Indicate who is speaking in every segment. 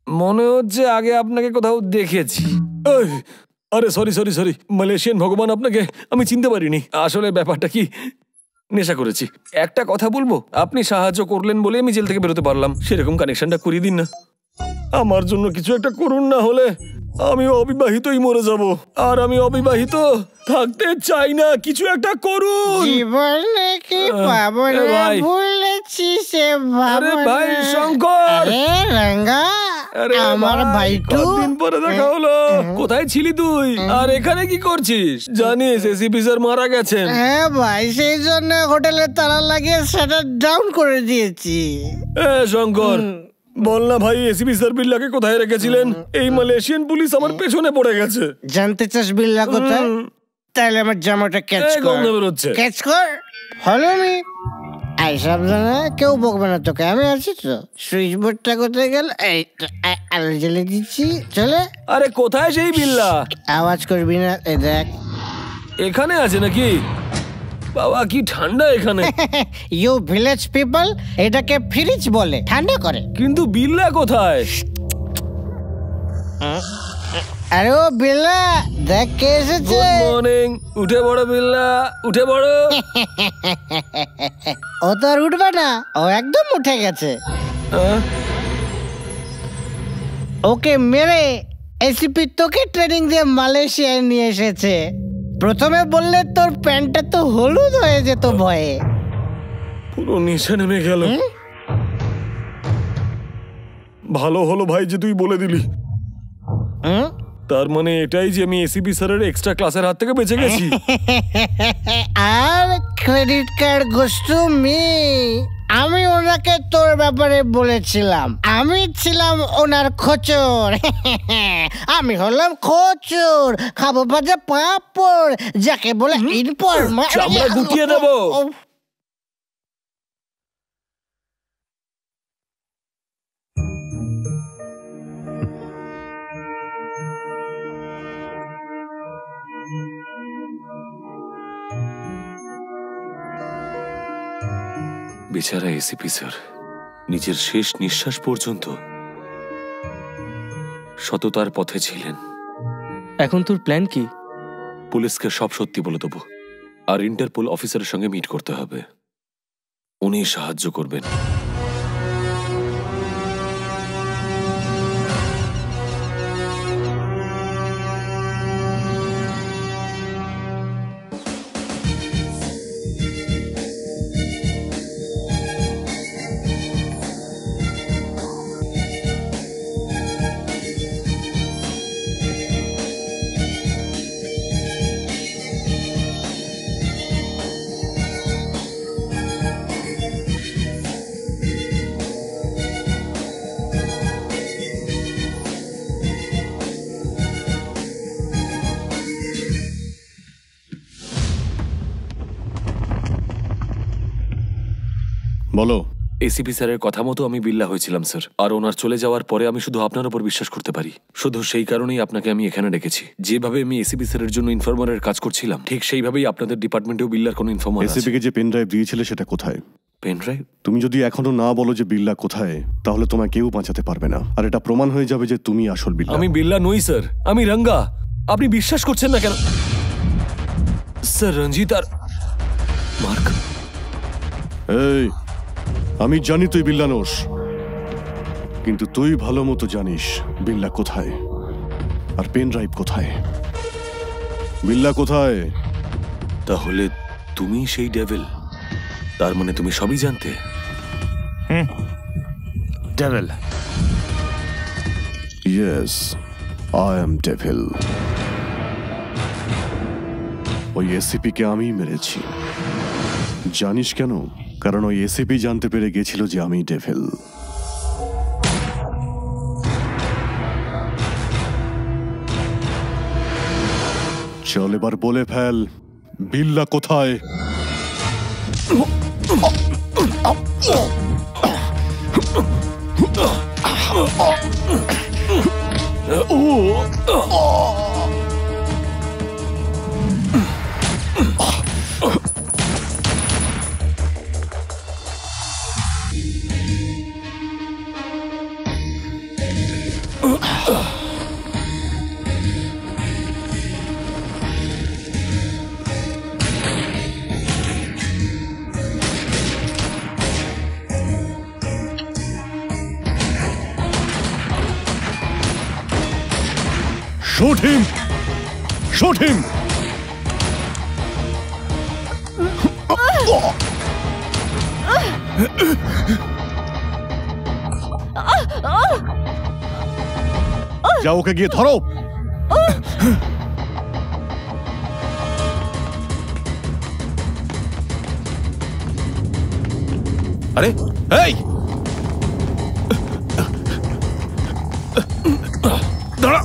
Speaker 1: মনে হচ্ছে আগে আপনাকে কোথাও দেখেছি। আরে সরি সরি সরি, মালয়েশিয়ান ভগবান, আপনাকে আমি চিনতে পারিনি। আসলে ব্যাপারটা কি, নেশা করেছি। একটা কথা বলবো, আপনি সাহায্য করলেন বলে আমি জেল থেকে বেরোতে পারলাম। সেরকম কানেকশনটা করিয়ে দিন না, আমার জন্য কিছু একটা করুন, না হলে আমি অবিবাহিতই মরে যাব। আর আমি অবিবাহিত থাকতে চাই না, কিছু একটা করুন।
Speaker 2: জীবনে কি পাবো না বলেছিস
Speaker 1: আরে ভাই শঙ্কর,
Speaker 2: রঙ্গা, আমার ভাইটু,
Speaker 1: দিন পরে দেখা হলো। কোথায় ছিলি তুই, আর এখানে কি করছিস? জানিস এসিপি স্যার মারা গেছেন।
Speaker 2: হ্যাঁ ভাই, সেই জন্য হোটেলে তালা লাগিয়ে শাটার ডাউন করে দিয়েছি।
Speaker 1: শঙ্কর, বল না ভাই, এসিপি স্যার বিল্লাকে কোথায় রেখেছিলেন? এই মালয়েশিয়ান পুলিশ আমার পেছনে পড়ে গেছে।
Speaker 2: জানতে চাস বিল্লা কোথায়? তাহলে আমার জামাটা ক্যাচ কর, ক্যাচ কর, ফলো মি। আই সাবধানে, কেউ বকবে না তোকে, আমি আছি তো। সুইচ বোর্ডটা কোথায় গেল? এই আলো জ্বেলে দিচ্ছি, চলে।
Speaker 1: আরে কোথায় সেই বিল্লা?
Speaker 2: আওয়াজ করবি না, এই দেখ
Speaker 1: এখানে আছে নাকি? বাবা কি ঠান্ডা এখানে।
Speaker 2: ইউ ভিলেজ পিপল, এটাকে ফ্রিজ বলে, ঠান্ডা করে।
Speaker 1: কিন্তু বিল্লা কোথায়?
Speaker 2: আরে ও বিল্লা, দেখ কে এসেছে।
Speaker 1: গুড মর্নিং, উঠে পড়ো বিল্লা, উঠে পড়ো।
Speaker 2: ও তো আর উঠবে না, ও একদম উঠে গেছে। ওকে মেরে এসিপি তোকে ট্রেনিং দিয়ে মালয়েশিয়ায় নিয়ে এসেছে। প্রথমে বললে তোর প্যান্টটা তো হলুদ হয়ে যেত ভয়ে।
Speaker 1: পুরো নিচে নেমে গেল। ভালো হলো ভাই যে তুই বলে দিলি। তার মানে এটাই যে আমি এসিপি স্যারের এক্সট্রা ক্লাসের হাত থেকে বেঁচে গেছি।
Speaker 2: আর credit card goes to me. আমি ওনাকে তোর ব্যাপারে বলেছিলাম, আমি ছিলাম ওনার খোঁচর। আমি হলাম খোঁচর, খাবো ভাজা পাঁপড়, যাকে বলে ইনফরমার।
Speaker 1: আমরা গুটিয়ে দেবো। বেচারা এসিপি স্যার নিজের শেষ নিঃশ্বাস পর্যন্ত সততার পথে ছিলেন।
Speaker 3: এখন তোর প্ল্যান কি?
Speaker 1: পুলিশকে সব সত্যি বলে দেবো, আর ইন্টারপোল অফিসারের সঙ্গে মিট করতে হবে। উনি সাহায্য করবেন।
Speaker 4: বলো।
Speaker 1: এসিপি স্যারের কথা মতো আমি বিল্লা হয়েছিলাম স্যার, আর ওনার চলে যাওয়ার পরে আমি শুধু আপনার উপর বিশ্বাস করতে পারি। শুধু সেই কারণেই আপনাকে আমি এখানে ডেকেছি। যেভাবে আমি এসিপি স্যারের জন্য ইনফরমারের কাজ করছিলাম, ঠিক সেইভাবেই আপনাদের ডিপার্টমেন্টেও বিল্লার কোনো ইনফরমার আছে।
Speaker 4: এসিপিকে যে পেন ড্রাইভ দিয়েছিলে সেটা কোথায়?
Speaker 1: Pen drive?
Speaker 4: তুমি যদি এখনো না বলো যে বিল্লা কোথায়, তাহলে তোমায় কেউ বাঁচাতে পারবে না, আর এটা প্রমাণ হয়ে যাবে যে তুমি আসল বিল্লা।
Speaker 1: আমি বিল্লা নই স্যার, আমি রঙ্গা। আপনি বিশ্বাস করছেন না কেন স্যার? রঞ্জিত আর মার্ক।
Speaker 4: এই, আমি জানি তুই বিল্লা নোস, কিন্তু তুই ভালো মতো জানিস বিল্লা কোথায় আর পেন ড্রাইভ কোথায়। বিল্লা কোথায়?
Speaker 1: তাহলে তুমি সেই ডেভিল? তার মানে তুমি সবই জানতে?
Speaker 5: Devil?
Speaker 4: Yes, I am devil. ওই এসিপিকে আমি মেরেছি। জানিস কেন? কারণ ওই এসিপি জানতে পেরে গেছিল যে আমি ডেভিল। চল এবার বলে ফেল, বিল্লা কোথায়? Shoot him! Shoot him! যাও ওকে গিয়ে ধরো।
Speaker 5: আরে এই দাঁড়া,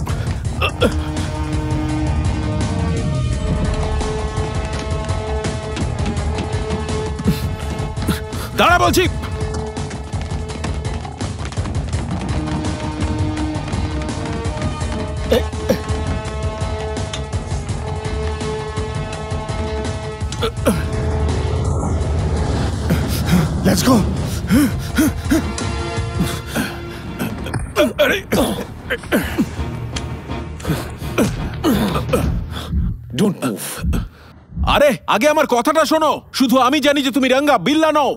Speaker 5: দাঁড়া বলছি।
Speaker 4: Let's go! Don't move.
Speaker 5: আরে আগে আমার কথাটা শোনো। শুধু আমি জানি যে তুমি রঙ্গা, বিল্লা নও।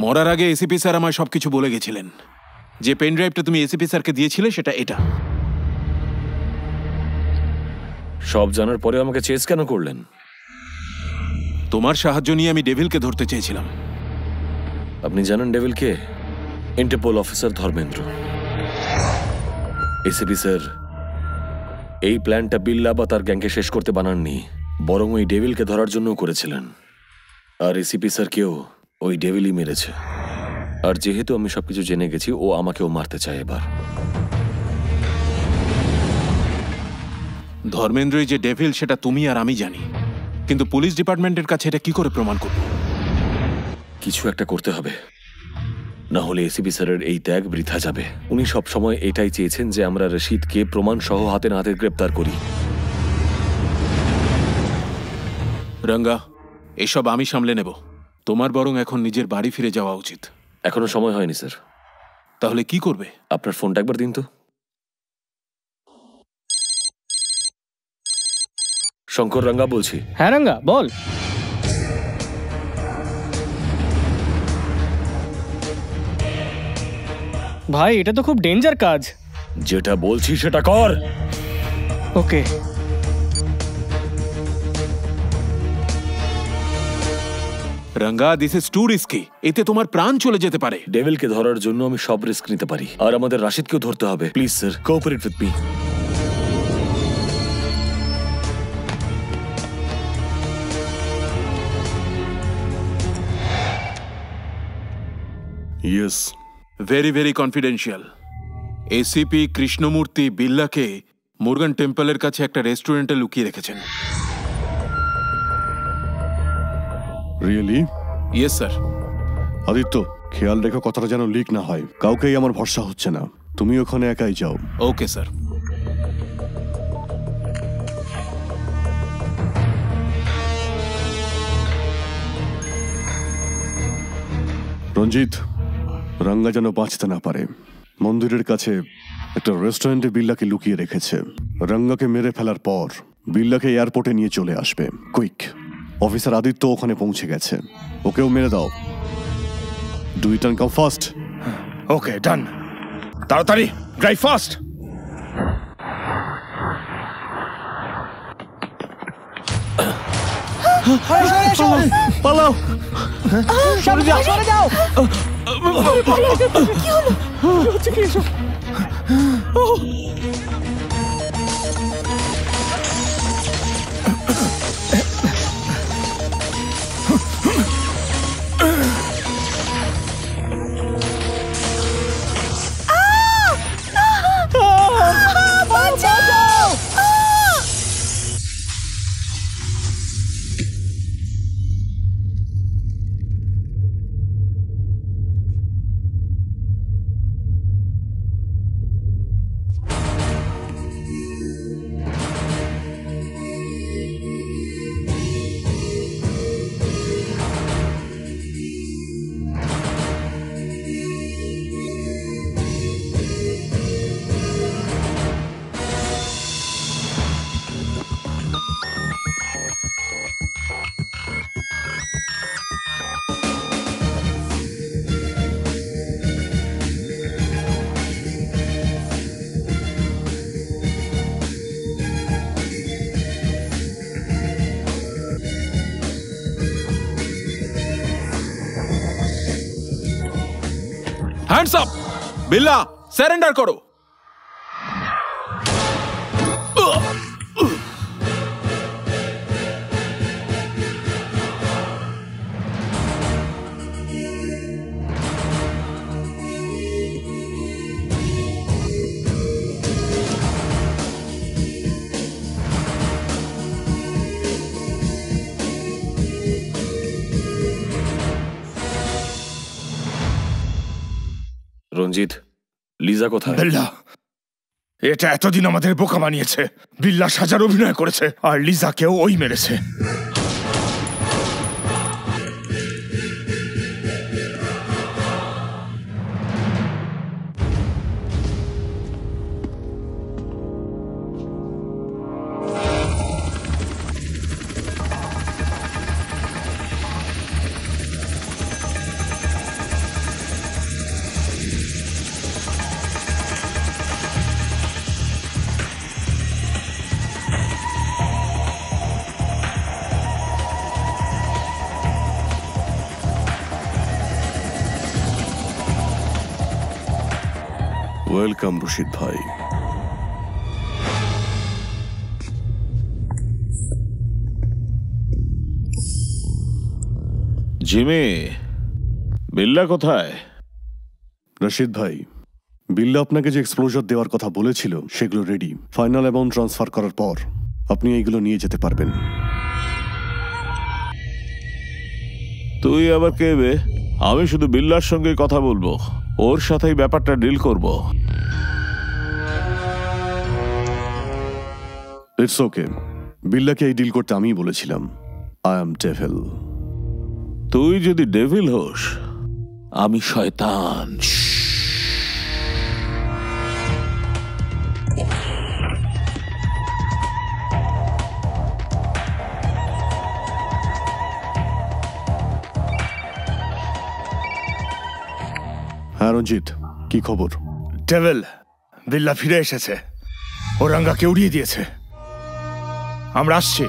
Speaker 5: মরার আগে এসিপি স্যার আমায় সবকিছু বলে গেছিলেন। যে পেন ড্রাইভটা তুমি এসিপি স্যারকে দিয়েছিলে সেটা এটা।
Speaker 1: সব জানার পরে আমাকে চেস কেন করলেন?
Speaker 5: তোমার সাহায্য নিয়ে আমি ডেভিলকে ধরতে চেয়েছিলাম।
Speaker 1: আপনি জানেন ডেভিল কে? Interpol officer Dharmendra. ACP sir এই প্ল্যানটা বিল্লা বা তার গ্যাংকে শেষ করতে বানাননি, বরং ওই ডেভিলকে ধরার জন্যও করেছিলেন। আর এসিপি স্যারকেও ওই ডেভিলই মেরেছে। আর যেহেতু আমি সবকিছু জেনে গেছি, ও আমাকেও মারতে চায় এবার।
Speaker 5: ধর্মেন্দ্রই যে ডেভিল সেটা তুমি আর আমি জানি, কিন্তু পুলিশ ডিপার্টমেন্টের কাছে এটা কি করে প্রমাণ করব?
Speaker 1: কিছু একটা করতে হবে, না হলে এসিপি স্যারের এই ত্যাগ বৃথা যাবে। উনি সব সময় এটাই চেয়েছেন যে আমরা রশিদকে প্রমাণ সহ হাতে নাতে গ্রেপ্তার করি।
Speaker 5: রঙ্গা, এসব আমি সামলে নেব। তোমার বরং এখন নিজের বাড়ি ফিরে যাওয়া উচিত।
Speaker 1: এখনো সময় হয়নি স্যার।
Speaker 5: তাহলে কি করবে?
Speaker 1: আপনার ফোনটা একবার দিন তো। শঙ্কর রঙ্গা বলছি।
Speaker 3: হ্যাঁ রঙ্গা বল। ভাই এটা তো খুব ডেঞ্জার কাজ।
Speaker 1: যেটা বলছি সেটা কর।
Speaker 3: ওকে।
Speaker 5: Ranga, this is two risky. এতে তোমার প্রাণ চলে যেতে পারে।
Speaker 1: ডেভিলকে ধরার জন্য আমি সব রিস্ক নিতে পারি, আর আমাদের রাশিদকেও ধরতে হবে। Please sir, cooperate with me.
Speaker 4: Yes.
Speaker 5: Very very confidential. ACP Krishnamurthy বিল্লাকে মুরগান টেম্পলের কাছে একটা রেস্টুরেন্টে লুকিয়ে রেখেছেন।
Speaker 4: Really?
Speaker 5: Yes sir.
Speaker 4: আদিত্য, খেয়াল রেখো কথাটা যেন লিক না হয়। কাউকেই আমার ভরসা হচ্ছে না। তুমি ওখানে একাই যাও।
Speaker 5: Okay sir.
Speaker 4: রঞ্জিত, রঙ্গা যেন বাঁচতে না পারে। মন্দিরের কাছে একটা রেস্টুরেন্টে বিল্লাকে লুকিয়ে রেখেছে। রঙ্গাকে মেরে ফেলার পর বিল্লাকে এয়ারপোর্টে নিয়ে চলে আসবে। কুইক। অফিসার আদিত্য ওখানে পৌঁছে গেছে, ওকেও মেরে দাও। Do it and come fast.
Speaker 6: Okay, done. তাড়াতাড়ি ড্রাইভ ফাস্ট।
Speaker 4: পালাও।
Speaker 2: সরে যাও।
Speaker 5: Hands up! বিল্লা, সারেন্ডার করো।
Speaker 1: রঞ্জিত, লিজা কোথায়?
Speaker 6: বিল্লা, এটা এতদিন আমাদের বোকা বানিয়েছে। বিল্লা সাজার অভিনয় করেছে, আর লিজাকেও ওই মেরেছে।
Speaker 4: ওয়েলকাম রশিদ ভাই।
Speaker 7: জিমি, বিল্লা কোথায়?
Speaker 4: রশিদ ভাই, বিল্লা আপনাকে যে এক্সপ্লোজার দেওয়ার কথা বলেছিল সেগুলো রেডি। ফাইনাল অ্যামাউন্ট ট্রান্সফার করার পর আপনি এইগুলো নিয়ে যেতে পারবেন।
Speaker 7: তুই আবার কে বে? আমি শুধু বিল্লার সঙ্গে কথা বলবো, ওর সাথেই ব্যাপারটা ডিল করব।
Speaker 4: ইটস ওকে, বিল্লাকে এই ডিল করতে আমিই বলেছিলাম। I am devil.
Speaker 7: তুই যদি ডেভিল হোস, আমি শয়তান।
Speaker 4: হ্যাঁ রঞ্জিত, কি খবর?
Speaker 6: ডেভিল, বিল্লা ফিরে এসেছে। ওরাঙ্গাকে উড়িয়ে দিয়েছে। আমরা আসছি।